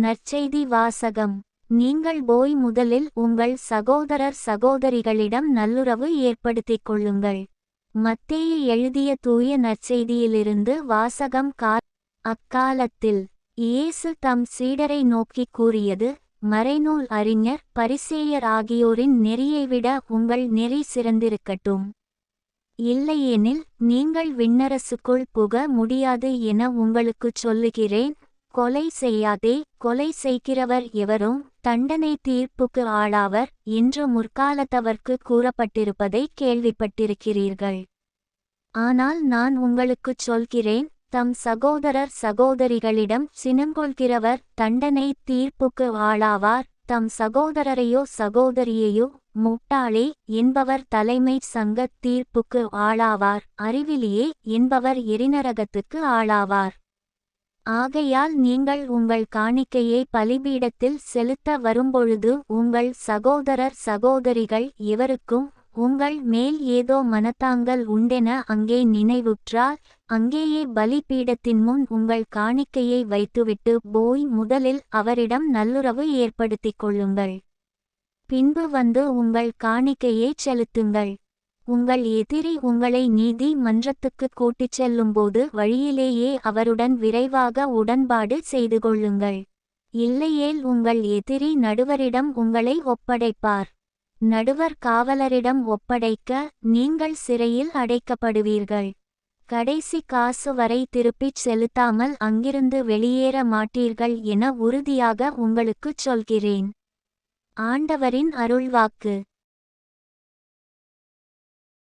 நற்செய்தி வாசகம். நீங்கள் போய் முதலில் உங்கள் சகோதரர் சகோதரிகளிடம் நல்லுறவு ஏற்படுத்திக் கொள்ளுங்கள். மத்தேயு எழுதிய தூய நற்செய்தியிலிருந்து வாசகம். அக்காலத்தில் இயேசு தம் சீடரை நோக்கிக் கூறியது, மறைநூல் அறிஞர் பரிசேயர் ஆகியோரின் நெறியைவிட உங்கள் நெறி சிறந்திருக்கட்டும். இல்லையெனில் நீங்கள் விண்ணரசுக்குள் புக முடியாது என உங்களுக்குச் சொல்லுகிறேன். கொலை செய்யாதே, கொலை செய்கிறவர் எவரும் தண்டனை தீர்ப்புக்கு ஆளாவர் என்று முற்காலத்தவர்க்கு கூறப்பட்டிருப்பதை கேள்விப்பட்டிருக்கிறீர்கள். ஆனால் நான் உங்களுக்குச் சொல்கிறேன், தம் சகோதரர் சகோதரிகளிடம் சினங்கொள்கிறவர் தண்டனை தீர்ப்புக்கு ஆளாவார். தம் சகோதரரையோ சகோதரியையோ முட்டாளே என்பவர் தலைமை சங்க தீர்ப்புக்கு ஆளாவார். அறிவிலியே என்பவர் எரிநரகத்துக்கு ஆளாவார். ஆகையால் நீங்கள் உங்கள் காணிக்கையை பலிபீடத்தில் செலுத்த வரும்பொழுது உங்கள் சகோதரர் சகோதரிகள் எவருக்கும் உங்கள் மேல் ஏதோ மனத்தாங்கல் உண்டென அங்கே நினைவுற்றால், அங்கேயே பலிபீடத்தின் முன் உங்கள் காணிக்கையை வைத்துவிட்டு போய் முதலில் அவரிடம் நல்லுறவு ஏற்படுத்திக் கொள்ளுங்கள். பின்பு வந்து உங்கள் காணிக்கையை செலுத்துங்கள். உங்கள் எதிரி உங்களை நீதி மன்றத்துக்கு கூட்டிச் செல்லும்போது வழியிலேயே அவருடன் விரைவாக உடன்பாடு செய்து கொள்ளுங்கள். இல்லையேல் உங்கள் எதிரி நடுவரிடம் உங்களை ஒப்படைப்பார். நடுவர் காவலரிடம் ஒப்படைக்க நீங்கள் சிறையில் அடைக்கப்படுவீர்கள். கடைசி காசு வரை திருப்பிச் செலுத்தாமல் அங்கிருந்து வெளியேற மாட்டீர்கள் என உறுதியாக உங்களுக்குச் சொல்கிறேன். ஆண்டவரின் அருள்வாக்கு.